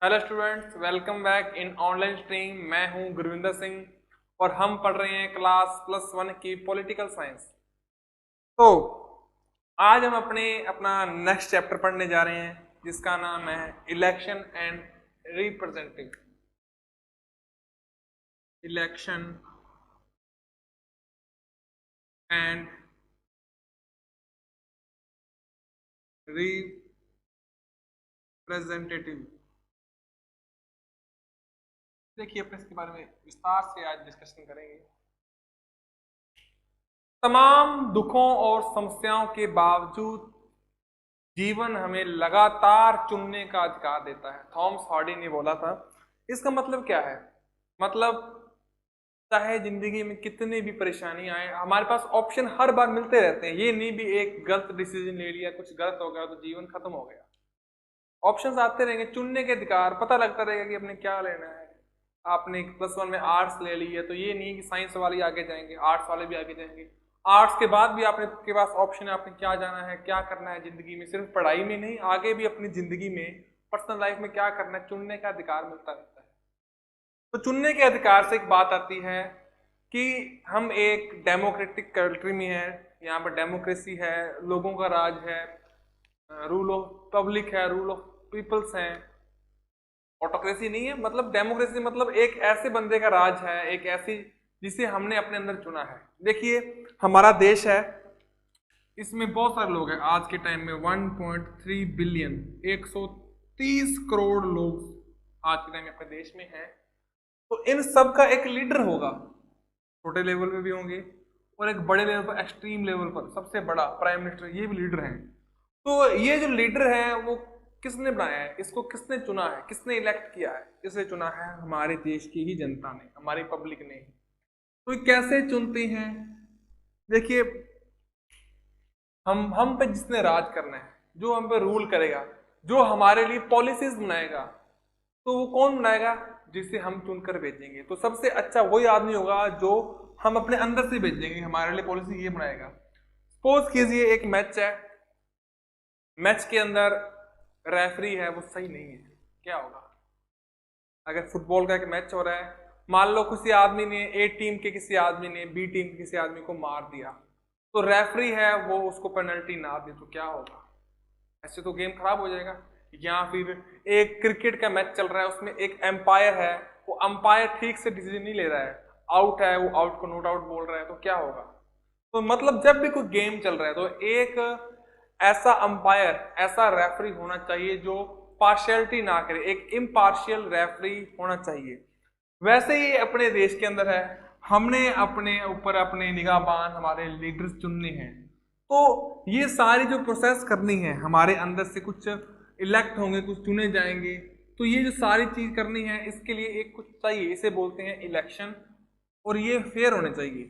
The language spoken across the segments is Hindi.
Hello students, welcome back in online stream. मैं हूं गुरविंदर सिंह और हम पढ़ रहे हैं क्लास +1 की पॉलिटिकल साइंस। तो आज हम अपना नेक्स्ट चैप्टर पढ़ने जा रहे हैं जिसका नाम है election and representative. Election and representative. देखिए, अपने इसके बारे में विस्तार से आज डिस्कशन करेंगे। तमाम दुखों और समस्याओं के बावजूद जीवन हमें लगातार चुनने का अधिकार देता है, थॉमस हार्डी ने बोला था। इसका मतलब क्या है? मतलब चाहे जिंदगी में कितनी भी परेशानी आए, हमारे पास ऑप्शन हर बार मिलते रहते हैं। ये नहीं भी एक गलत डिसीजन ले लिया, कुछ गलत हो गया तो जीवन खत्म हो गया। ऑप्शंस आते रहेंगे, चुनने के अधिकार, पता लगता रहेगा कि अपने क्या लेना है। आपने +1 में आर्ट्स ले ली है तो ये नहीं कि साइंस वाले आगे जाएंगे, आर्ट्स वाले भी आगे जाएंगे। आर्ट्स के बाद भी आपने के पास ऑप्शन है, आपने क्या जाना है, क्या करना है जिंदगी में। सिर्फ पढ़ाई में नहीं, आगे भी अपनी जिंदगी में, पर्सनल लाइफ में क्या करना है, चुनने का अधिकार मिलता रहता है। तो चुनने के अधिकार से एक बात आती है कि हम एक डेमोक्रेटिक कंट्री में है, यहाँ पर डेमोक्रेसी है, लोगों का राज है, रूल ऑफ पब्लिक है, रूल ऑफ पीपल्स है। ऑटोक्रेसी नहीं है। मतलब डेमोक्रेसी मतलब एक ऐसे बंदे का राज है, एक ऐसी जिसे हमने अपने अंदर चुना है। देखिए, हमारा देश है, इसमें बहुत सारे लोग हैं। आज के टाइम में 1.3 बिलियन 130 करोड़ लोग आज के टाइम में अपने देश में हैं। तो इन सब का एक लीडर होगा, छोटे लेवल पे भी होंगे और एक बड़े लेवल पर, एक्सट्रीम लेवल पर सबसे बड़ा प्राइम मिनिस्टर, ये भी लीडर हैं। तो ये जो लीडर है वो किसने बनाया है, इसको किसने चुना है, किसने इलेक्ट किया है? इसे चुना है हमारे देश की ही जनता ने, हमारी पब्लिक ने। तो ये कैसे चुनते हैं? देखिए, हम पे जिसने राज करना है, जो हम पे रूल करेगा, जो हमारे लिए पॉलिसीज बनाएगा, तो वो कौन बनाएगा? जिसे हम चुनकर भेजेंगे। तो सबसे अच्छा वही आदमी होगा जो हम अपने अंदर से भेजेंगे, हमारे लिए पॉलिसी ये बनाएगा। सपोज कीजिए एक मैच है, मैच के अंदर रेफरी है वो सही नहीं है, क्या होगा? अगर फुटबॉल का एक मैच हो रहा है, मान लो किसी आदमी ने, ए टीम के किसी आदमी ने बी टीम के किसी आदमी को मार दिया, तो रेफरी है वो उसको पेनल्टी ना दे तो क्या होगा? ऐसे तो गेम खराब हो जाएगा। या फिर एक क्रिकेट का मैच चल रहा है, उसमें एक एम्पायर है, वो अंपायर ठीक से डिसीजन नहीं ले रहा है, आउट है, वो आउट को नॉट आउट बोल रहा है, तो क्या होगा? तो मतलब जब भी कोई गेम चल रहा है तो एक ऐसा अंपायर, ऐसा रेफरी होना चाहिए जो पार्शियलिटी ना करे, एक इम्पार्शियल रेफरी होना चाहिए। वैसे ही अपने देश के अंदर है, हमने अपने ऊपर अपने निगाहबान, हमारे लीडर्स चुनने हैं। तो ये सारी जो प्रोसेस करनी है, हमारे अंदर से कुछ इलेक्ट होंगे, कुछ चुने जाएंगे, तो ये जो सारी चीज करनी है, इसके लिए एक कुछ चाहिए, इसे बोलते हैं इलेक्शन। और ये फेयर होने चाहिए।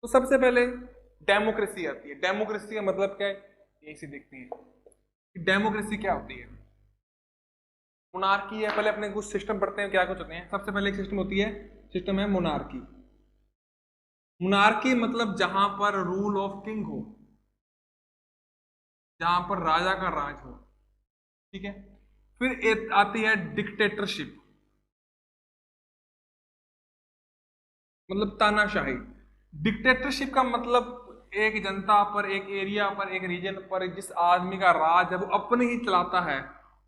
तो सबसे पहले डेमोक्रेसी आती है। डेमोक्रेसी का मतलब क्या है, यही से देखते हैं कि डेमोक्रेसी क्या होती है। मोनार्की है, पहले अपने कुछ सिस्टम पढ़ते हैं क्या कुछ होते हैं। सबसे पहले एक सिस्टम होती है, सिस्टम है मोनार्की। मोनार्की मतलब जहां पर रूल ऑफ किंग हो, जहां पर राजा का राज हो, ठीक है। फिर एक आती है डिक्टेटरशिप, मतलब तानाशाही। डिक्टेटरशिप का मतलब एक जनता पर, एक एरिया पर, एक रीजन पर जिस आदमी का राज है वो अपने ही चलाता है,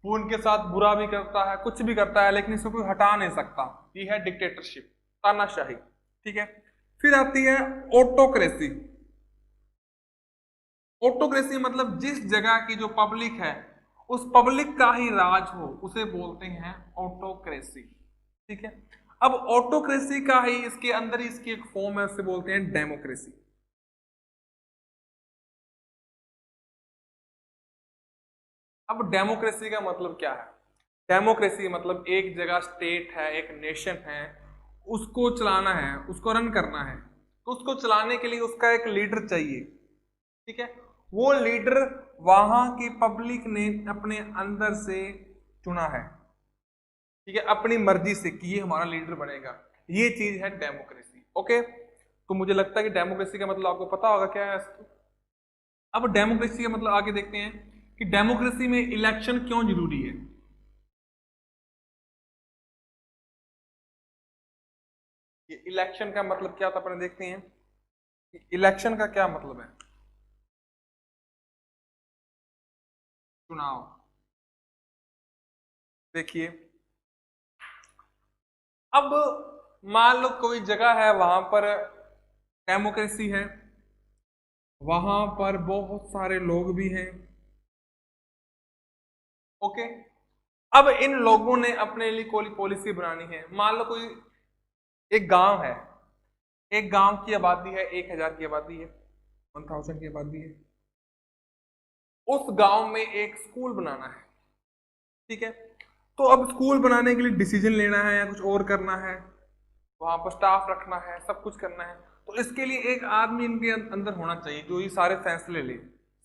वो उनके साथ बुरा भी करता है, कुछ भी करता है, लेकिन इसको कोई हटा नहीं सकता। ये है डिक्टेटरशिप, तानाशाही, ठीक है। फिर आती है ऑटोक्रेसी। ऑटोक्रेसी मतलब जिस जगह की जो पब्लिक है, उस पब्लिक का ही राज हो, उसे बोलते हैं ऑटोक्रेसी, ठीक है। अब ऑटोक्रेसी का ही इसके अंदर ही इसकी एक फॉर्म है, उसे बोलते हैं डेमोक्रेसी। अब डेमोक्रेसी का मतलब क्या है? डेमोक्रेसी मतलब एक जगह स्टेट है, एक नेशन है, उसको चलाना है, उसको रन करना है, तो उसको चलाने के लिए उसका एक लीडर चाहिए, ठीक है। वो लीडर वहां की पब्लिक ने अपने अंदर से चुना है, ठीक है, अपनी मर्जी से कि ये हमारा लीडर बनेगा। ये चीज है डेमोक्रेसी। ओके, तो मुझे लगता है कि डेमोक्रेसी का मतलब आपको पता होगा क्या है। अब डेमोक्रेसी का मतलब आगे देखते हैं कि डेमोक्रेसी में इलेक्शन क्यों जरूरी है। ये इलेक्शन का मतलब क्या था, अपन देखते हैं कि इलेक्शन का क्या मतलब है। चुनाव। देखिए, अब मान लो कोई जगह है, वहां पर डेमोक्रेसी है, वहां पर बहुत सारे लोग भी हैं, ओके। अब इन लोगों ने अपने लिए कोई पॉलिसी बनानी है। मान लो कोई एक गांव है, एक गांव की आबादी है 1000 की आबादी है, 1000 की आबादी है। उस गांव में एक स्कूल बनाना है, ठीक है। तो अब स्कूल बनाने के लिए डिसीजन लेना है या कुछ और करना है, वहां पर स्टाफ रखना है, सब कुछ करना है। तो इसके लिए एक आदमी इनके अंदर होना चाहिए जो ये सारे फैसले ले।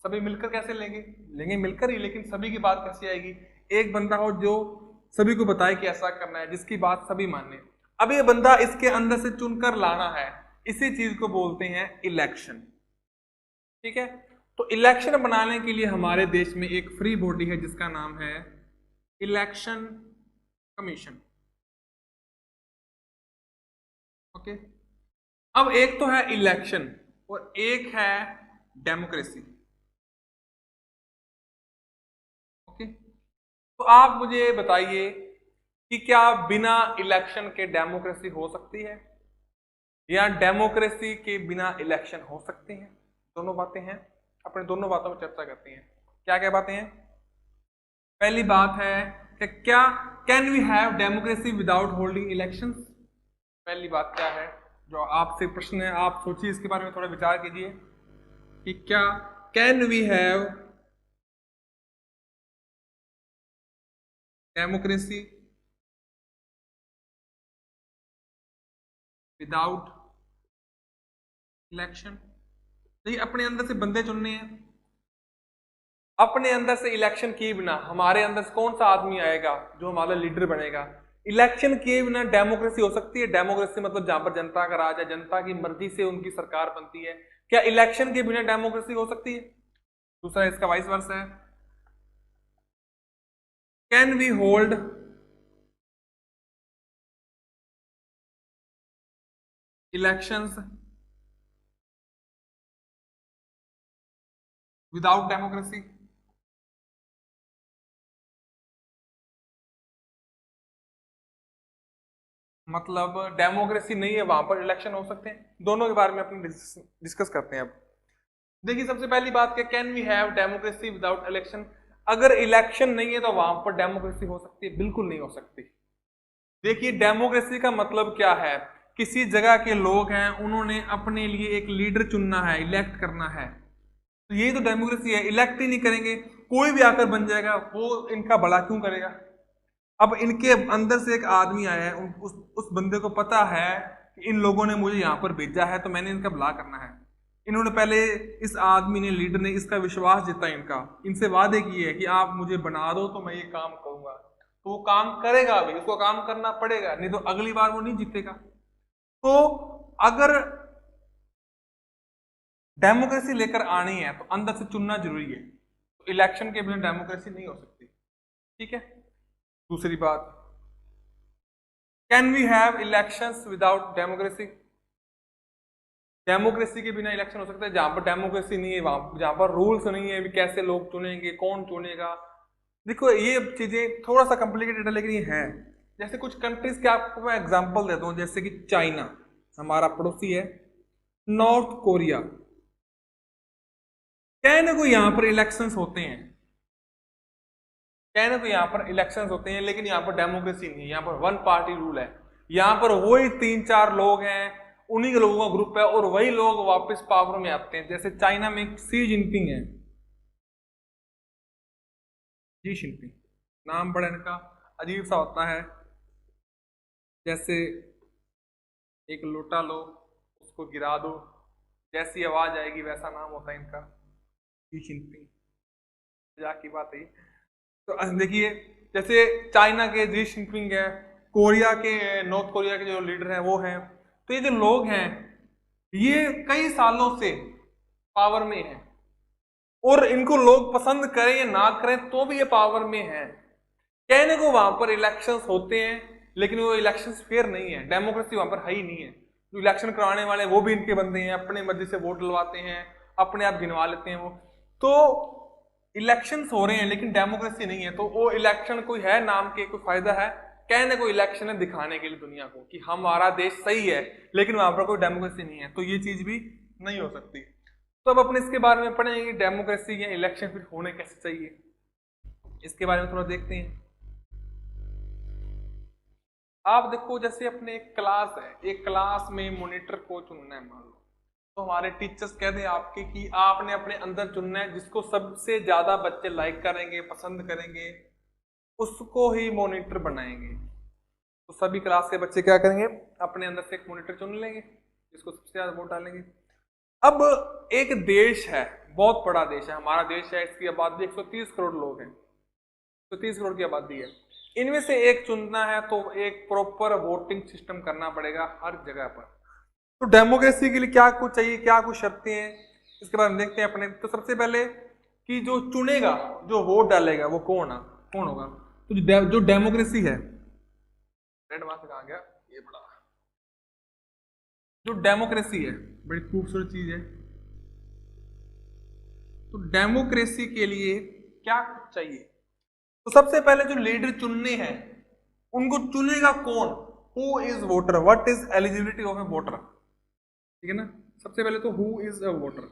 सभी मिलकर कैसे लेंगे, लेंगे मिलकर ही, लेकिन सभी की बात कैसे आएगी। एक बंदा हो जो सभी को बताए कि ऐसा करना है, जिसकी बात सभी माने। अब ये बंदा इसके अंदर से चुनकर लाना है, इसी चीज को बोलते हैं इलेक्शन, ठीक है। तो इलेक्शन बनाने के लिए हमारे देश में एक फ्री बॉडी है जिसका नाम है इलेक्शन कमीशन, ओके। अब एक तो है इलेक्शन और एक है डेमोक्रेसी, ओके। तो आप मुझे बताइए कि क्या बिना इलेक्शन के डेमोक्रेसी हो सकती है या डेमोक्रेसी के बिना इलेक्शन हो सकते हैं। दोनों बातें हैं, अपने दोनों बातों पर चर्चा करते हैं। क्या क्या बातें हैं। पहली बात है कि क्या can we have democracy without holding elections. पहली बात क्या है, जो आपसे प्रश्न है, आप सोचिए इसके बारे में, थोड़ा विचार कीजिए कि क्या can we have democracy without election. देखिए, अपने अंदर से बंदे चुनने हैं, अपने अंदर से इलेक्शन किए बिना हमारे अंदर से कौन सा आदमी आएगा जो हमारा लीडर बनेगा। इलेक्शन किए बिना डेमोक्रेसी हो सकती है। डेमोक्रेसी मतलब जहां पर जनता का राज है, जनता की मर्जी से उनकी सरकार बनती है। क्या इलेक्शन के बिना डेमोक्रेसी हो सकती है। दूसरा इसका वाइस वर्सा है, can we hold elections without democracy. मतलब डेमोक्रेसी नहीं है, वहां पर इलेक्शन हो सकते हैं। दोनों के बारे में अपन डिस्कस करते हैं। अब देखिए, सबसे पहली बात क्या, can we have democracy without election. अगर इलेक्शन नहीं है तो वहां पर डेमोक्रेसी हो सकती है, बिल्कुल नहीं हो सकती। देखिए, डेमोक्रेसी का मतलब क्या है, किसी जगह के लोग हैं, उन्होंने अपने लिए एक लीडर चुनना है, इलेक्ट करना है। तो यही तो डेमोक्रेसी है। इलेक्ट ही नहीं करेंगे, कोई भी आकर बन जाएगा, वो इनका भला क्यों करेगा। अब इनके अंदर से एक आदमी आया है, उस बंदे को पता है कि इन लोगों ने मुझे यहाँ पर भेजा है, तो मैंने इनका भला करना है। इन्होंने पहले, इस आदमी ने, लीडर ने इसका विश्वास जीता, इनका, इनसे वादे किए कि आप मुझे बना दो तो मैं ये काम करूंगा। तो वो काम करेगा भी, उसको काम करना पड़ेगा, नहीं तो अगली बार वो नहीं जीतेगा। तो अगर डेमोक्रेसी लेकर आनी है तो अंदर से चुनना जरूरी है। तो इलेक्शन के बिना डेमोक्रेसी नहीं हो सकती, ठीक है। दूसरी बात, can we have elections without democracy. Democracy के बिना इलेक्शन हो सकता है। जहां पर डेमोक्रेसी नहीं है, वहां जहां पर रूल्स नहीं है, कैसे लोग चुनेंगे, कौन चुनेगा। देखो, ये चीजें थोड़ा सा कॉम्प्लिकेटेड है, लेकिन ये है। जैसे कुछ कंट्रीज के आपको मैं एग्जांपल देता हूं, जैसे कि चाइना हमारा पड़ोसी है, नॉर्थ कोरिया। कहने को यहां पर इलेक्शंस होते हैं, कहने को यहां पर इलेक्शंस होते हैं, लेकिन यहां पर डेमोक्रेसी नहीं है। यहां पर वन पार्टी रूल है। यहां पर वही 3-4 लोग हैं, उन्हीं के लोगों का ग्रुप है, और वही लोग वापस पावर में आते हैं। जैसे चाइना में सी जिनपिंग है, जी जिनपिंग, नाम बड़ा इनका अजीब सा होता है। जैसे एक लोटा लो, उसको गिरा दो, जैसी आवाज आएगी वैसा नाम होता है इनका, जी जिनपिंग। मजाक की बात है। तो देखिए, जैसे चाइना के जी जिनपिंग है, कोरिया के, नॉर्थ कोरिया के जो लीडर हैं वो हैं। तो ये जो लोग हैं, ये कई सालों से पावर में हैं, और इनको लोग पसंद करें या ना करें तो भी ये पावर में है। कहने को वहां पर इलेक्शंस होते हैं लेकिन वो इलेक्शंस फेयर नहीं है, डेमोक्रेसी वहां पर है ही नहीं है। जो इलेक्शन कराने वाले वो भी इनके बंदे हैं, अपने मर्जी से वोट डलवाते हैं, अपने आप गिनवा लेते हैं वो। तो इलेक्शंस हो रहे हैं लेकिन डेमोक्रेसी नहीं है, तो वो इलेक्शन कोई है नाम के, कोई फायदा है? कहने को इलेक्शन है दिखाने के लिए दुनिया को कि हमारा देश सही है, लेकिन वहां पर कोई डेमोक्रेसी नहीं है, तो ये चीज भी नहीं हो सकती। तो अब अपने इसके बारे में पढ़ेंगे डेमोक्रेसी या इलेक्शन फिर होने कैसे चाहिए, इसके बारे में थोड़ा देखते हैं। आप देखो जैसे अपने एक क्लास है, एक क्लास में मॉनिटर को चुनना है मान लो, तो हमारे टीचर्स कहते हैं आपके कि आपने अपने अंदर चुनना है जिसको सबसे ज्यादा बच्चे लाइक करेंगे, पसंद करेंगे, उसको ही मॉनिटर बनाएंगे। तो सभी क्लास के बच्चे क्या करेंगे, अपने अंदर से एक मॉनिटर चुन लेंगे जिसको सबसे ज्यादा वोट डालेंगे। अब एक देश है, बहुत बड़ा देश है, हमारा देश है, इसकी आबादी 130 करोड़ लोग हैं, 130 करोड़ की आबादी है। इनमें से एक चुनना है तो एक प्रॉपर वोटिंग सिस्टम करना पड़ेगा हर जगह पर। तो डेमोक्रेसी के लिए क्या कुछ चाहिए, क्या कुछ शर्तें हैं, इसके बारे में देखते हैं अपने। तो सबसे पहले कि जो चुनेगा, जो वोट डालेगा वो कौन होगा। तो जो डेमोक्रेसी है, रेड वहां से कहा गया, ये बड़ा, जो डेमोक्रेसी है बड़ी खूबसूरत चीज है। तो डेमोक्रेसी के लिए क्या कुछ चाहिए, तो सबसे पहले जो लीडर चुनने हैं उनको चुनेगा कौन, who is voter, what is eligibility of A voter, ठीक है ना। सबसे पहले तो हु इज अ वोटर,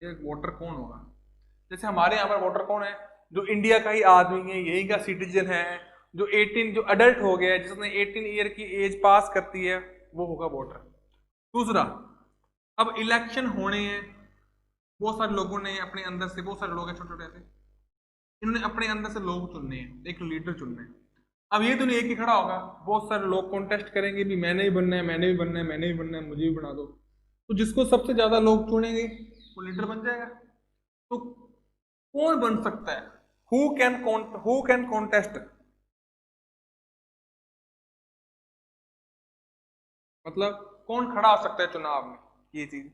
एक वोटर कौन होगा। जैसे हमारे यहाँ पर वोटर कौन है, जो इंडिया का ही आदमी है, यही का सिटीजन है, जो 18 जो अडल्ट हो गया है, जिसने 18 ईयर की एज पास करती है, वो होगा वोटर। दूसरा, अब इलेक्शन होने हैं, बहुत सारे लोगों ने अपने अंदर से, बहुत सारे लोग हैं छोटे छोटे ऐसे, इन्होंने अपने अंदर से लोग चुनने हैं, एक लीडर चुनना है। अब ये तो नहीं एक ही खड़ा होगा, बहुत सारे लोग कॉन्टेस्ट करेंगे भी मैंने भी बनना है, मैंने भी बनना है, मैंने भी बनना है, मुझे भी बना दो। तो जिसको सबसे ज्यादा लोग चुनेंगे वो लीडर बन जाएगा। तो कौन बन सकता है, हु कैन कॉन्टेस्ट, मतलब कौन खड़ा हो सकता है चुनाव में, ये चीज।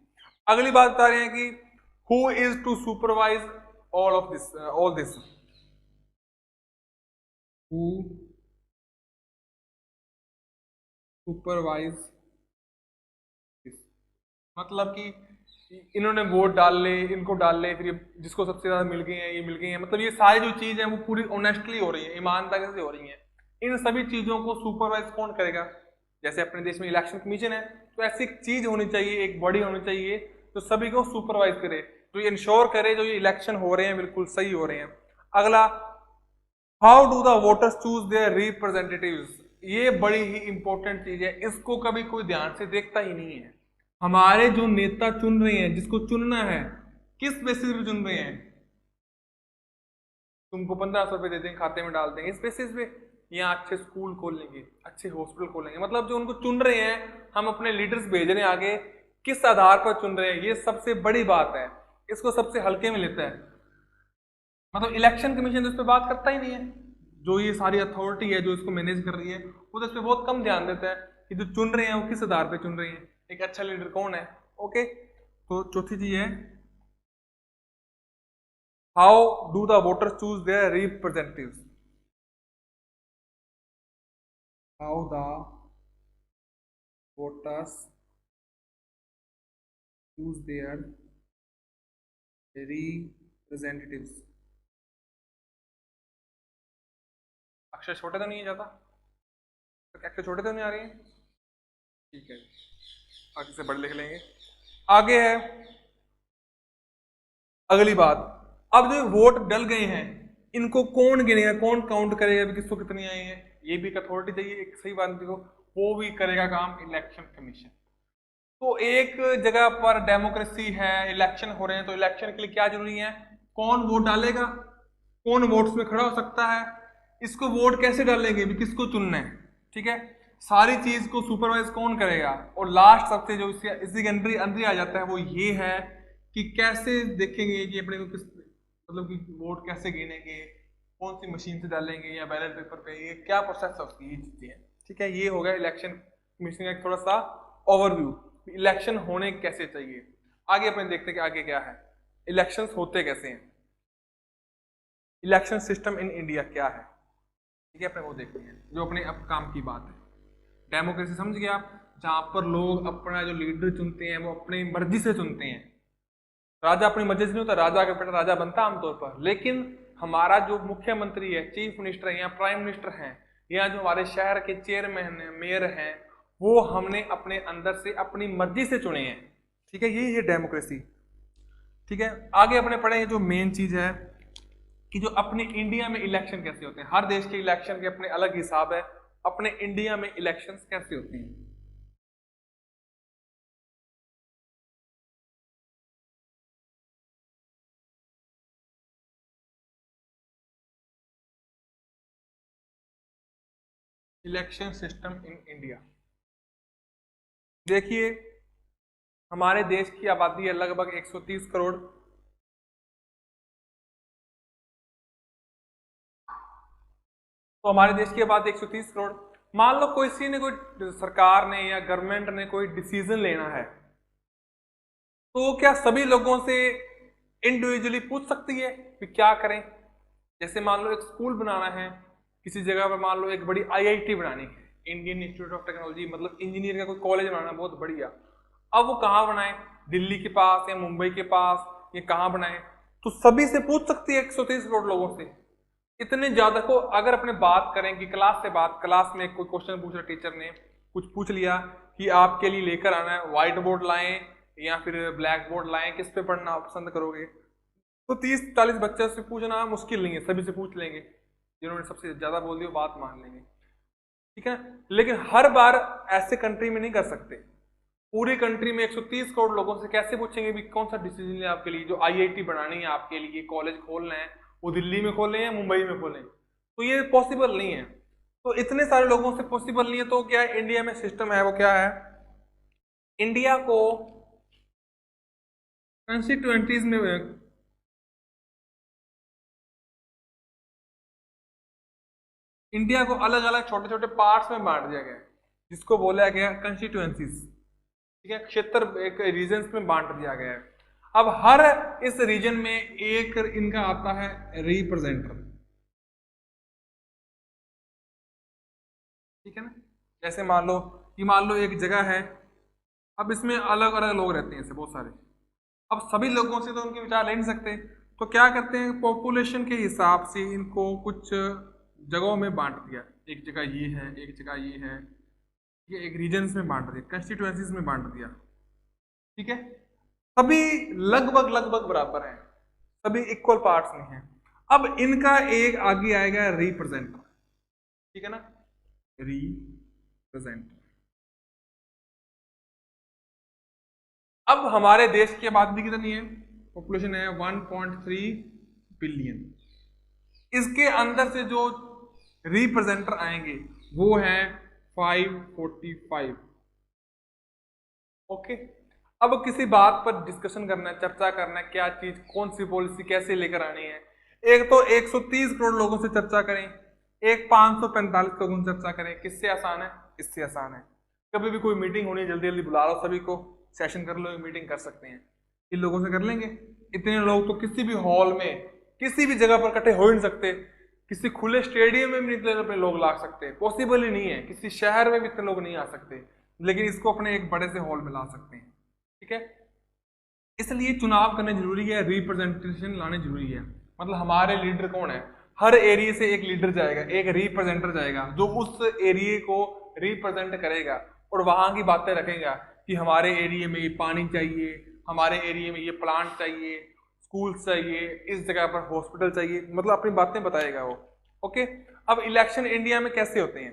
अगली बात बता रहे हैं कि who is to supervise all this, who supervise this, मतलब कि इन्होंने वोट डाल ले, इनको डाल ले, फिर ये जिसको सबसे ज्यादा मिल गई है, ये मिल गई है, मतलब ये सारी जो चीज है वो पूरी ऑनेस्टली हो रही है, ईमानदारी से हो रही है। इन सभी चीजों को सुपरवाइज कौन करेगा, जैसे अपने देश में इलेक्शन कमीशन है, तो ऐसी एक चीज होनी चाहिए, एक बॉडी होनी चाहिए जो सभी को सुपरवाइज करे, जो ये इंश्योर करे जो ये इलेक्शन हो रहे हैं बिल्कुल सही हो रहे हैं। अगला, how do the voters choose there representatives, ये बड़ी ही इंपॉर्टेंट चीज है, इसको कभी कोई ध्यान से देखता ही नहीं है। हमारे जो नेता चुन रहे हैं, जिसको चुनना है, किस बेसिस पे चुन रहे हैं, तुमको 1500 रुपए दे देंगे, खाते में डाल देंगे, इस बेसिस पे, यहाँ अच्छे स्कूल खोलेंगे, अच्छे हॉस्पिटल खोलेंगे, मतलब जो उनको चुन रहे हैं, हम अपने लीडर्स भेज रहे हैं आगे, किस आधार पर चुन रहे हैं, ये सबसे बड़ी बात है, इसको सबसे हल्के में लेता है। मतलब इलेक्शन कमीशन तो इस पर बात करता ही नहीं है, जो ये सारी अथॉरिटी है जो इसको मैनेज कर रही है, वो तो इस पर बहुत कम ध्यान देता है कि जो चुन रहे हैं वो किस आधार पर चुन रहे हैं, एक अच्छा लीडर कौन है। ओके, तो चौथी चीज है, how do the voters choose there representatives, how the voters choose there representatives. अक्षर छोटे तो नहीं है ज्यादा, तो अक्षर छोटे तो नहीं आ रही है, ठीक है, आगे से बड़े लिख लेंगे। आगे है अगली बात, अब जो वोट डल गए हैं इनको कौन गिनेगा, कौन काउंट करेगा किसको कितनी आई है, ये भी एक अथॉरिटी चाहिए, एक सही बात को, वो भी करेगा काम इलेक्शन कमीशन। तो एक जगह पर डेमोक्रेसी है, इलेक्शन हो रहे हैं, तो इलेक्शन के लिए क्या जरूरी है, कौन वोट डालेगा, कौन वोट्स में खड़ा हो सकता है, इसको वोट कैसे डालेंगे भी, किसको चुनना है, ठीक है, सारी चीज को सुपरवाइज कौन करेगा। और लास्ट सबसे जो इसी के अंदर आ जाता है वो ये है कि कैसे देखेंगे कि अपने को किस, मतलब कि वोट कैसे गिनेंगे, कौन सी मशीन से डालेंगे या बैलेट पेपर पे, ये क्या प्रोसेस है उसकी, ये चीजें हैं, ठीक है। ये हो गया इलेक्शन कमीशन का एक थोड़ा सा ओवरव्यू, इलेक्शन होने कैसे चाहिए। आगे अपन देखते हैं कि आगे क्या है, इलेक्शंस होते कैसे हैं, इलेक्शन सिस्टम इन इंडिया क्या है, ठीक है, अपने वो देखते हैं जो अपने अब काम की बात है। डेमोक्रेसी समझ गए आप, जहां पर लोग अपना जो लीडर चुनते हैं वो अपनी मर्जी से चुनते हैं। राजा अपनी मर्जी से नहीं होता, राजा का बेटा राजा बनता आमतौर पर, लेकिन हमारा जो मुख्यमंत्री है, चीफ मिनिस्टर है या प्राइम मिनिस्टर हैं, या जो हमारे शहर के चेयरमैन है, मेयर हैं, वो हमने अपने अंदर से अपनी मर्जी से चुने हैं, ठीक है, यही है डेमोक्रेसी। ठीक है, आगे अपने पढ़े जो मेन चीज है कि जो अपने इंडिया में इलेक्शन कैसे होते हैं। हर देश के इलेक्शन के अपने अलग हिसाब है, अपने इंडिया में इलेक्शंस कैसे होते हैं। इलेक्शन सिस्टम इन इंडिया, देखिए हमारे देश की आबादी है लगभग 130 करोड़। तो हमारे देश की आबादी 130 करोड़, मान लो किसी ने, कोई सरकार ने या गवर्नमेंट ने कोई डिसीजन लेना है, तो क्या सभी लोगों से इंडिविजुअली पूछ सकती है कि क्या करें। जैसे मान लो एक स्कूल बनाना है किसी जगह पर, मान लो एक बड़ी आईआईटी बनानी है, इंडियन इंस्टीट्यूट ऑफ टेक्नोलॉजी, मतलब इंजीनियर का कोई कॉलेज बनाना है बहुत बढ़िया। अब वो कहाँ बनाए, दिल्ली के पास या मुंबई के पास, या कहाँ बनाए, तो सभी से पूछ सकती है 130 करोड़ लोगों से। इतने ज्यादा को अगर अपने बात करें कि क्लास से बात, क्लास में कोई क्वेश्चन पूछ रहा टीचर ने, कुछ पूछ लिया कि आपके लिए लेकर आना है व्हाइट बोर्ड लाएं या फिर ब्लैक बोर्ड लाएं, किस पे पढ़ना आप पसंद करोगे, तो 30-40 बच्चे से पूछना मुश्किल नहीं है, सभी से पूछ लेंगे, जिन्होंने सबसे ज्यादा बोल दिया बात मान लेंगे, ठीक है। लेकिन हर बार ऐसे कंट्री में नहीं कर सकते, पूरी कंट्री में 130 करोड़ लोगों से कैसे पूछेंगे भी कौन सा डिसीजन है आपके लिए, जो आईआईटी बनानी है आपके लिए, कॉलेज खोलना है, वो दिल्ली में खोलें या मुंबई में खोलें, तो ये पॉसिबल नहीं है। तो इतने सारे लोगों से पॉसिबल नहीं है, तो क्या है इंडिया में सिस्टम है वो क्या है, इंडिया को कंस्टिट्यूएंसीज में, इंडिया को अलग अलग छोटे छोटे पार्ट्स में बांट दिया गया है, जिसको बोला गया कंस्टिट्यूएंसीज, ठीक है, क्षेत्र एक रीजन्स में बांट दिया गया है। अब हर इस रीजन में एक इनका आता है रिप्रेजेंटर, ठीक है ना। जैसे मान लो एक जगह है, अब इसमें अलग अलग लोग रहते हैं, ऐसे बहुत सारे, अब सभी लोगों से तो उनके विचार ले नहीं सकते, तो क्या करते हैं पॉपुलेशन के हिसाब से इनको कुछ जगहों में बांट दिया, एक जगह ये है, एक जगह ये है, ये एक रीजन्स में बांट दिया, कंस्टिट्यूएंसीज में बांट दिया, ठीक है। सभी लगभग लगभग बराबर हैं, सभी इक्वल पार्ट्स में हैं। अब इनका एक आगे आएगा रिप्रेजेंटर, ठीक है ना, रिप्रेजेंटर। अब हमारे देश की आबादी कितनी है, पॉपुलेशन है 1.3 बिलियन, इसके अंदर से जो रिप्रेजेंटर आएंगे वो है 545, ओके। अब किसी बात पर डिस्कशन करना है, चर्चा करना है, क्या चीज कौन सी पॉलिसी कैसे लेकर आनी है, एक तो 130 करोड़ लोगों से चर्चा करें, एक 545 लोगों से चर्चा करें, किससे आसान है, इससे आसान है। कभी भी कोई मीटिंग होनी है, जल्दी जल्दी बुला लो सभी को, सेशन कर लो, मीटिंग कर सकते हैं, इन लोगों से कर लेंगे। इतने लोग तो किसी भी हॉल में किसी भी जगह पर इकट्ठे हो ही नहीं सकते, किसी खुले स्टेडियम में भी इतने अपने लोग ला सकते, पॉसिबल ही नहीं है, किसी शहर में भी इतने लोग नहीं आ सकते, लेकिन इसको अपने एक बड़े से हॉल में ला सकते हैं, ठीक है। इसलिए चुनाव करने जरूरी है, रिप्रेजेंटेशन लाने जरूरी है, मतलब हमारे लीडर कौन है, हर एरिया से एक लीडर जाएगा, एक रिप्रेजेंटर जाएगा जो उस एरिया को रिप्रेजेंट करेगा और वहां की बातें रखेगा कि हमारे एरिया में ये पानी चाहिए, हमारे एरिया में ये प्लांट चाहिए, स्कूल चाहिए, इस जगह पर हॉस्पिटल चाहिए, मतलब अपनी बातें बताएगा वो, ओके। अब इलेक्शन इंडिया में कैसे होते हैं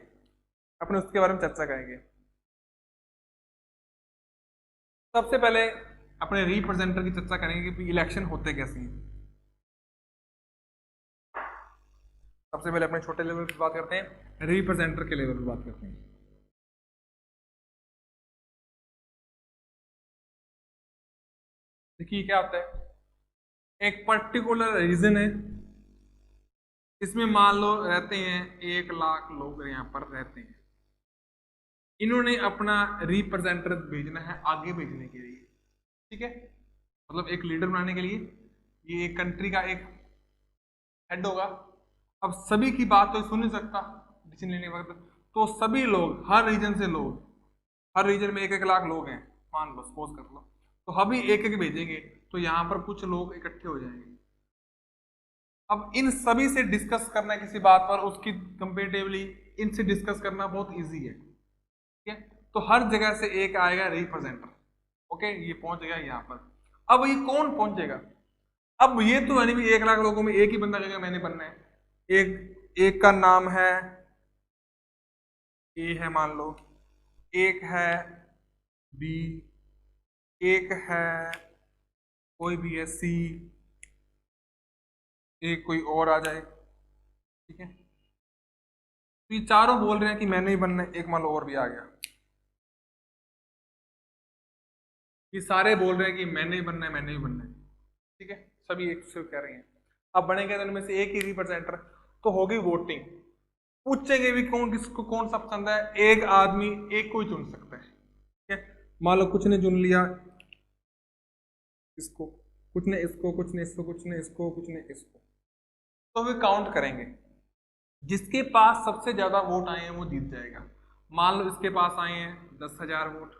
अपने उसके बारे में चर्चा करेंगे। सबसे पहले अपने रिप्रेजेंटर की चर्चा करेंगे कि इलेक्शन होते कैसे हैं। सबसे पहले अपने छोटे लेवल पे बात करते हैं, रिप्रेजेंटर के लेवल पे बात करते हैं। देखिए क्या होता है, एक पर्टिकुलर रीजन है, इसमें मान लो रहते हैं 1 लाख लोग यहाँ पर रहते हैं, इन्होंने अपना रिप्रेजेंटेटिव भेजना है आगे भेजने के लिए, ठीक है। मतलब एक लीडर बनाने के लिए ये एक कंट्री का एक हेड होगा। अब सभी की बात तो सुन नहीं सकता डिसीजन लेने के वक्त, तो सभी लोग, हर रीजन से लोग, हर रीजन में 1-1 लाख लोग हैं, मान लो, सपोज कर लो, तो हम ही एक एक भेजेंगे, तो यहाँ पर कुछ लोग इकट्ठे हो जाएंगे। अब इन सभी से डिस्कस करना किसी बात पर, उसकी कंपेरेटिवली इनसे डिस्कस करना बहुत इजी है, ठीक है। तो हर जगह से एक आएगा रिप्रेजेंटर, ओके, ये पहुंच गया यहाँ पर। अब ये कौन पहुंचेगा? अब ये तो यानी भी 1 लाख लोगों में एक ही बंदा कहेगा मैंने बनना है। एक का नाम है ए है मान लो, एक है बी, एक है कोई भी है सी, एक कोई और आ जाए, ठीक है। तो ये चारों बोल रहे हैं कि मैंने ही बनना है, एक मान लो और भी आ गया। ये सारे बोल रहे हैं कि मैंने ही बनना है, मैंने ही बनना है, ठीक है, सभी एक से कह रहे हैं। अब बनेंगे तो इनमें से एक ही रिप्रेजेंटर, तो होगी वोटिंग। पूछेंगे भी कौन किसको कौन सा पसंद है, एक आदमी एक को ही चुन सकता है, ठीक है। मान लो कुछ ने चुन लिया इसको, कुछ ने इसको, कुछ ने इसको, कुछ ने इसको, कुछ ने इसको, तो वे काउंट करेंगे। जिसके पास सबसे ज्यादा वोट आए हैं वो जीत जाएगा। मान लो इसके पास आए हैं 10,000 वोट,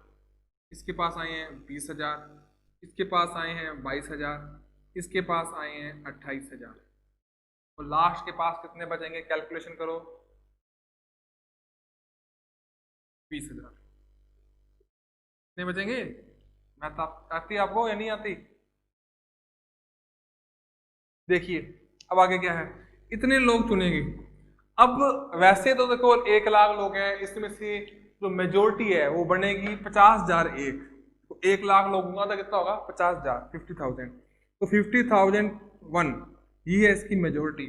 इसके पास आए हैं 20,000, इसके पास आए हैं 22,000, इसके पास आए हैं 28,000, तो लास्ट के पास कितने बचेंगे? कैलकुलेशन करो, 20,000 कितने बचेंगे? मैथ आती है आपको या नहीं आती? देखिए अब आगे क्या है, इतने लोग चुनेंगे। अब वैसे तो देखो 1 लाख लोग हैं, इसमें से जो मेजोरिटी है वो बनेगी 50,000 एक, तो 1 लाख लोगों का तो कितना होगा? 50,000, 50,000, तो 50,001 ये है इसकी मेजोरिटी।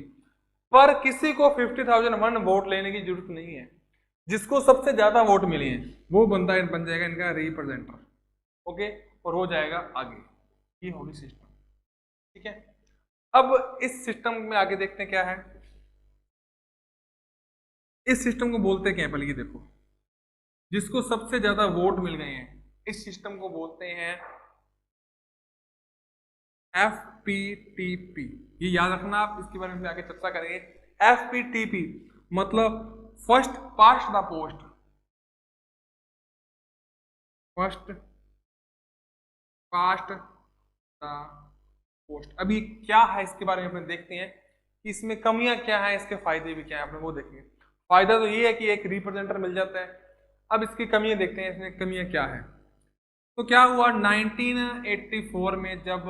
पर किसी को 50,001 वोट लेने की जरूरत नहीं है, जिसको सबसे ज्यादा वोट मिले हैं वो बंदा बन जाएगा इनका रिप्रेजेंटर, ओके, और हो जाएगा आगे। ये होगी सिस्टम, ठीक है। अब इस सिस्टम में आगे देखते हैं क्या है। इस सिस्टम को बोलते क्या है पहले ये देखो, जिसको सबसे ज्यादा वोट मिल गए हैं इस सिस्टम को बोलते हैं FPTP। ये याद रखना आप, इसके बारे में आगे चर्चा करेंगे। FPTP मतलब first past the post, first past the post. अभी क्या है इसके बारे में अपन देखते हैं कि इसमें कमियां क्या है, इसके फायदे भी क्या है, अपने वो देखेंगे। फायदा तो ये है कि एक रिप्रेजेंटर मिल जाता है। अब इसकी कमियां देखते हैं, इसमें कमियां क्या है। तो क्या हुआ 1984 में, जब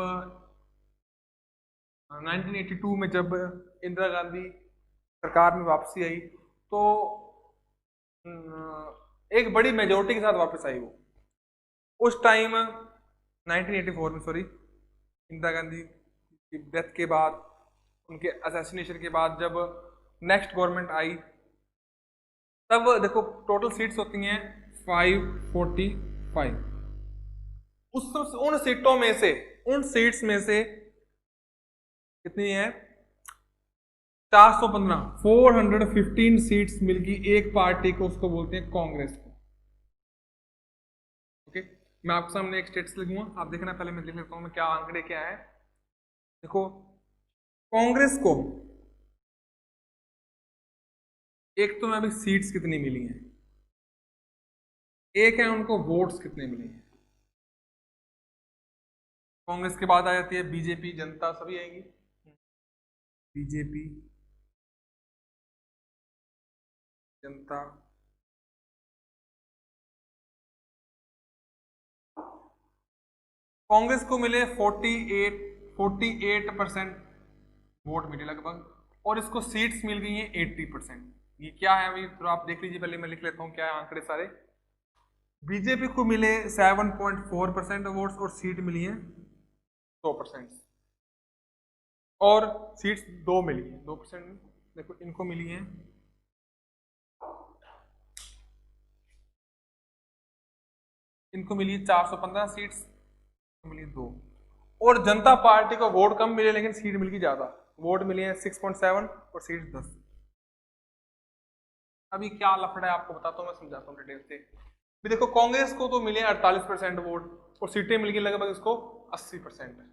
1982 में जब इंदिरा गांधी सरकार में वापसी आई, तो एक बड़ी मेजोरिटी के साथ वापस आई वो। उस टाइम 1984 में, सॉरी, इंदिरा गांधी की डेथ के बाद, उनके असैसिनेशन के बाद जब नेक्स्ट गवर्नमेंट आई, तब देखो टोटल सीट्स होती हैं 545। उन सीटों में से, उन सीट्स में से कितनी है? 415, 415 सीट्स मिलगी एक पार्टी को, उसको बोलते हैं कांग्रेस को, ओके। मैं आपके सामने एक स्टेट्स लिखूंगा, आप देखना, पहले मैं लिख लेता हूं मैं क्या आंकड़े क्या है। देखो कांग्रेस को एक तो मैं अभी सीट्स कितनी मिली हैं, एक है उनको वोट्स कितने मिले हैं। कांग्रेस के बाद आ जाती है बीजेपी, जनता, सभी आएंगी। बीजेपी, जनता, कांग्रेस को मिले 48% वोट मिले लगभग, और इसको सीट्स मिल गई हैं 80%। ये क्या है अभी तो आप देख लीजिए, पहले मैं लिख लेता हूँ क्या है आंकड़े सारे। बीजेपी को मिले 7.4% वोट्स, और सीट मिली है 2%, और सीट्स 2 मिली है 2% में। देखो इनको मिली है इनको मिली 415 सीट्स, मिली 2। और जनता पार्टी को वोट कम मिले लेकिन सीट मिल गई ज्यादा, वोट मिले हैं 6.7 और सीट 10। अभी क्या लफड़ा है आपको बताता हूँ, मैं समझाता हूँ डिटेल से। भी देखो कांग्रेस को तो मिले 48% वोट, और सीटें मिल गई लगभग इसको 80%।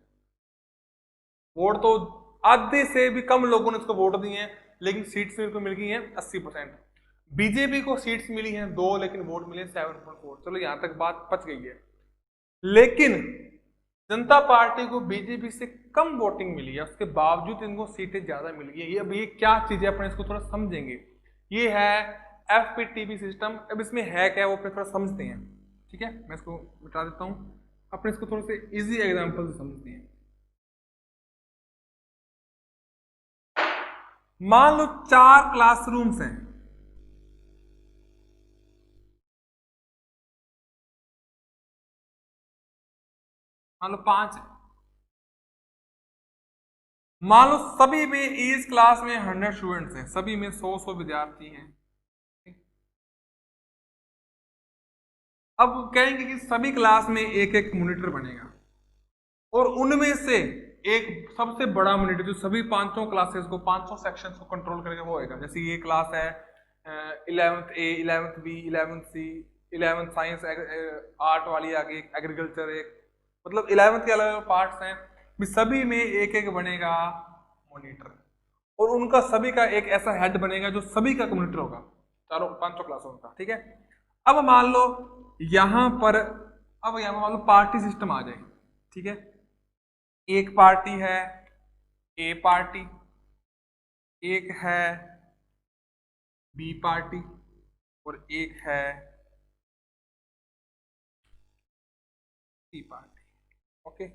वोट तो आधे से भी कम लोगों ने इसको वोट दिए हैं, लेकिन सीट्स इनको मिल गई हैं 80%। बीजेपी को सीट्स मिली हैं 2, लेकिन वोट मिले 7.4। चलो यहां तक बात पच गई है। लेकिन जनता पार्टी को बीजेपी से कम वोटिंग मिली है, उसके बावजूद इनको सीटें ज्यादा मिल गई है। ये अब ये क्या चीज है, अपने इसको थोड़ा समझेंगे। ये है एफपीटीबी सिस्टम। अब इसमें है क्या, वो अपने थोड़ा समझते हैं। ठीक है, मैं इसको बता देता हूं, अपने इसको थोड़े से इजी एग्जांपल से समझते हैं। मान लो 4 क्लासरूम्स हैं, मान लो 5 है। मान लो सभी में इस क्लास में 100 स्टूडेंट्स हैं, सभी में 100 विद्यार्थी हैं। अब कहेंगे कि सभी क्लास में एक एक मॉनिटर बनेगा, और उनमें से एक सबसे बड़ा मॉनिटर जो सभी 500 क्लासेस को, 500 सेक्शंस को कंट्रोल करेगा, वो होगा। जैसे ये क्लास है 11th A, 11th B, 11th C, 11th science, art वाली आगे एग्रीकल्चर, एक मतलब 11th के अलग अलग पार्ट्स हैं, सभी में एक एक बनेगा मॉनिटर, और उनका सभी का एक ऐसा हेड बनेगा जो सभी का मॉनिटर होगा, चारों 500 क्लासों का। ठीक है, अब मान लो यहां पर, अब यहां मान लो पार्टी सिस्टम आ जाए। ठीक है, एक पार्टी है ए पार्टी, एक है बी पार्टी, और एक है सी पार्टी। ओके,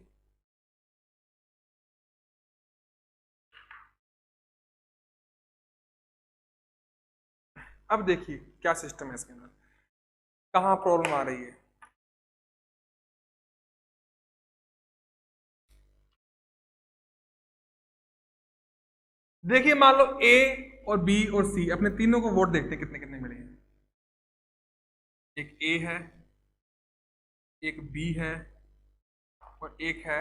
अब देखिए क्या सिस्टम है इसके अंदर, कहां प्रॉब्लम आ रही है। देखिए मान लो ए और बी और सी, अपने तीनों को वोट देखते हैं कितने कितने मिले हैं। एक ए है, एक बी है, और एक है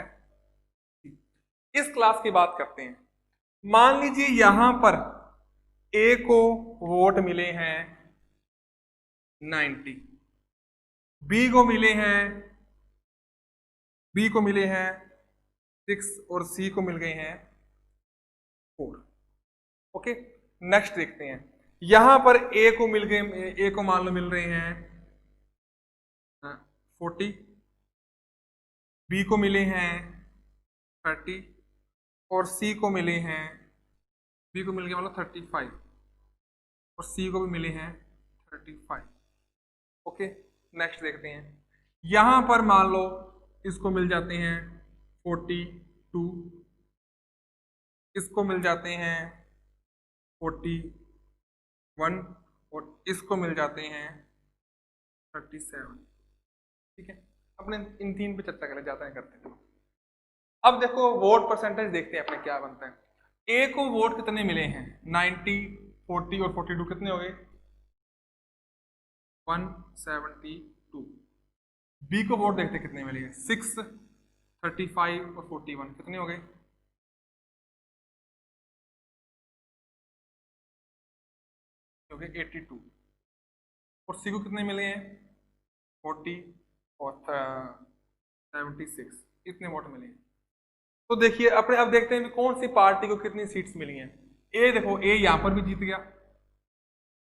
सी। इस क्लास की बात करते हैं। मान लीजिए यहां पर ए को वोट मिले हैं 90, बी को मिले हैं 6, और सी को मिल गए हैं 4। ओके, नेक्स्ट देखते हैं। यहां पर ए को मिल गए, ए को मान लो मिल रहे हैं 40, बी को मिले हैं 30, और सी को मिले हैं, बी को मिल गया मतलब 35, और सी को भी मिले हैं 35। ओके, नेक्स्ट देखते हैं। यहां पर मान लो इसको मिल जाते हैं 42, इसको मिल जाते हैं 41, और इसको मिल जाते हैं 37। ठीक है, अपने इन 3 पे चर्चा करें, जाते हैं करते हैं। अब देखो वोट परसेंटेज देखते हैं अपने क्या बनता है। ए को वोट कितने मिले हैं 90, 40 और 42, कितने हो गए 172। बी को वोट देखते कितने मिले हैं 6, 35 और 41, कितने हो गए हो गए 82। और सी को कितने मिले हैं 40 और 76, इतने वोट मिले हैं। तो देखिए अपने अब देखते हैं कि कौन सी पार्टी को कितनी सीट्स मिली हैं। ए देखो, ए यहां पर भी जीत गया,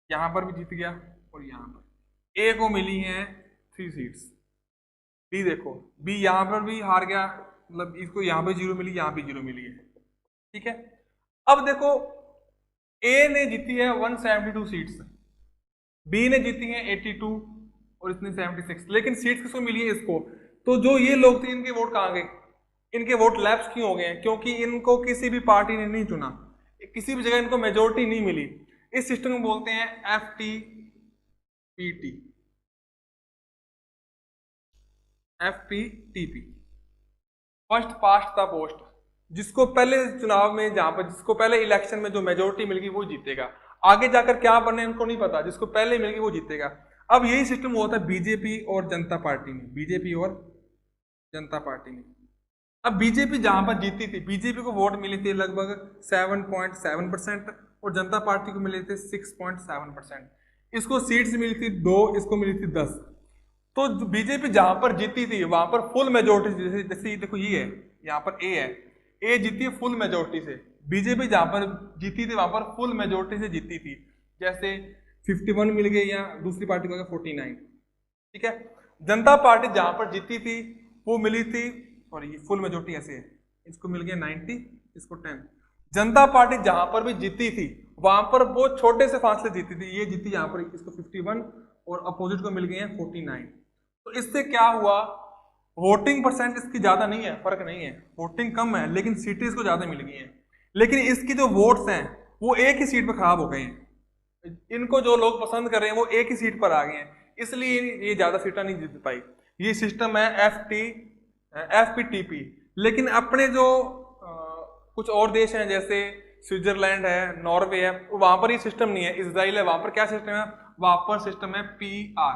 यहां पर भी जीत गया, और यहां पर ए को मिली हैं 3 सीट्स। बी देखो, बी यहां पर भी हार गया, मतलब इसको यहां पे 0 मिली, यहां भी 0 मिली है। ठीक है, अब देखो ए ने जीती है 172 सीट्स, बी ने जीती है 82, और इसने 76, लेकिन सीट्स किसको मिली है इसको। तो जो ये लोग थे इनके वोट कहां गए, इनके वोट लैप्स क्यों हो गए हैं, क्योंकि इनको किसी भी पार्टी ने नहीं चुना, किसी भी जगह इनको मेजोरिटी नहीं मिली। इस सिस्टम को बोलते हैं FTPT, FPTP, first past the post. जिसको पहले चुनाव में, जहां पर जिसको पहले इलेक्शन में जो मेजोरिटी मिल गई वो जीतेगा, आगे जाकर क्या बने उनको नहीं पता, जिसको पहले मिल गई वो जीतेगा। अब यही सिस्टम हुआ था बीजेपी और जनता पार्टी में, बीजेपी और जनता पार्टी में। अब बीजेपी जहां पर जीती थी, बीजेपी को वोट मिले थे लगभग 7.7%, और जनता पार्टी को मिले थे 6.7%। इसको सीट्स मिली थी 2, इसको मिली थी 10। तो बीजेपी जहां पर जीती थी वहां पर फुल मेजोरिटी, जैसे देखो ये है, यहाँ पर ए है, ए जीती है फुल मेजोरिटी से। बीजेपी जहां पर जीती थी वहां पर फुल मेजोरिटी से जीती थी, जैसे 51 मिल गए या दूसरी पार्टी को 49, ठीक है। जनता पार्टी जहां पर जीती थी वो मिली थी, और ये फुल मेजोरिटी ऐसे है, इसको मिल गया 90, इसको 10। जनता पार्टी जहां पर भी जीती थी वहां पर बहुत छोटे से फासले जीती थी, ये जीती यहाँ पर, इसको 51 और अपोजिट को मिल गए हैं 49। तो इससे क्या हुआ, वोटिंग परसेंट इसकी ज्यादा नहीं है, फर्क नहीं है, वोटिंग कम है लेकिन सीटें इसको ज्यादा मिल गई हैं, लेकिन इसकी जो वोट्स हैं वो एक ही सीट पर खराब हो गए हैं। इनको जो लोग पसंद कर रहे हैं वो एक ही सीट पर आ गए हैं, इसलिए ये ज्यादा सीटें नहीं जीत पाई। ये सिस्टम है FPTP। लेकिन अपने जो कुछ और देश हैं जैसे स्विट्जरलैंड है, नॉर्वे है, वहां पर ये सिस्टम नहीं है। इजराइल है, वहां पर क्या सिस्टम है, वहां पर सिस्टम है PR,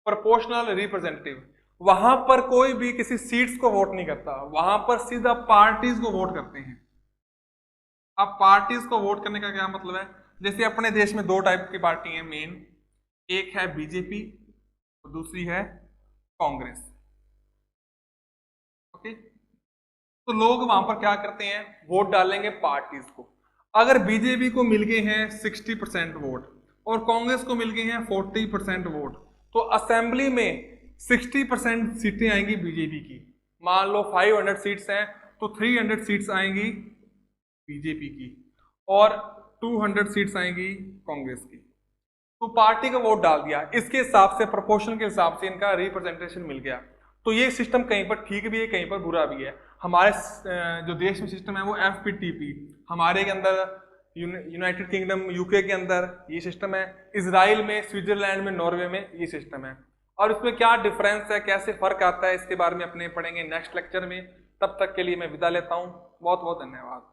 प्रोपोर्शनल रिप्रेजेंटेटिव। वहां पर कोई भी किसी सीट्स को वोट नहीं करता, वहां पर सीधा पार्टीज को वोट करते हैं। अब पार्टीज को वोट करने का क्या मतलब है, जैसे अपने देश में दो टाइप की पार्टी है मेन, एक है बीजेपी और दूसरी है कांग्रेस, ओके। तो लोग वहां पर क्या करते हैं, वोट डालेंगे पार्टीज को। अगर बीजेपी को मिल गए हैं 60% वोट और कांग्रेस को मिल गए हैं 40% वोट, तो असेंबली में 60% सीटें आएंगी बीजेपी की। मान लो 500 सीट्स हैं तो 300 सीट्स आएंगी बीजेपी की और 200 सीट्स आएंगी कांग्रेस की। तो पार्टी का वोट डाल दिया, इसके हिसाब से प्रोपोर्शन के हिसाब से इनका रिप्रेजेंटेशन मिल गया। तो ये सिस्टम कहीं पर ठीक भी है, कहीं पर बुरा भी है। हमारे जो देश में सिस्टम है वो FPTP, हमारे के अंदर यूनाइटेड किंगडम UK के अंदर ये सिस्टम है, इजराइल में, स्विट्जरलैंड में, नॉर्वे में ये सिस्टम है। और इसमें क्या डिफरेंस है, कैसे फर्क आता है, इसके बारे में अपने पढ़ेंगे नेक्स्ट लेक्चर में। तब तक के लिए मैं विदा लेता हूँ, बहुत बहुत धन्यवाद।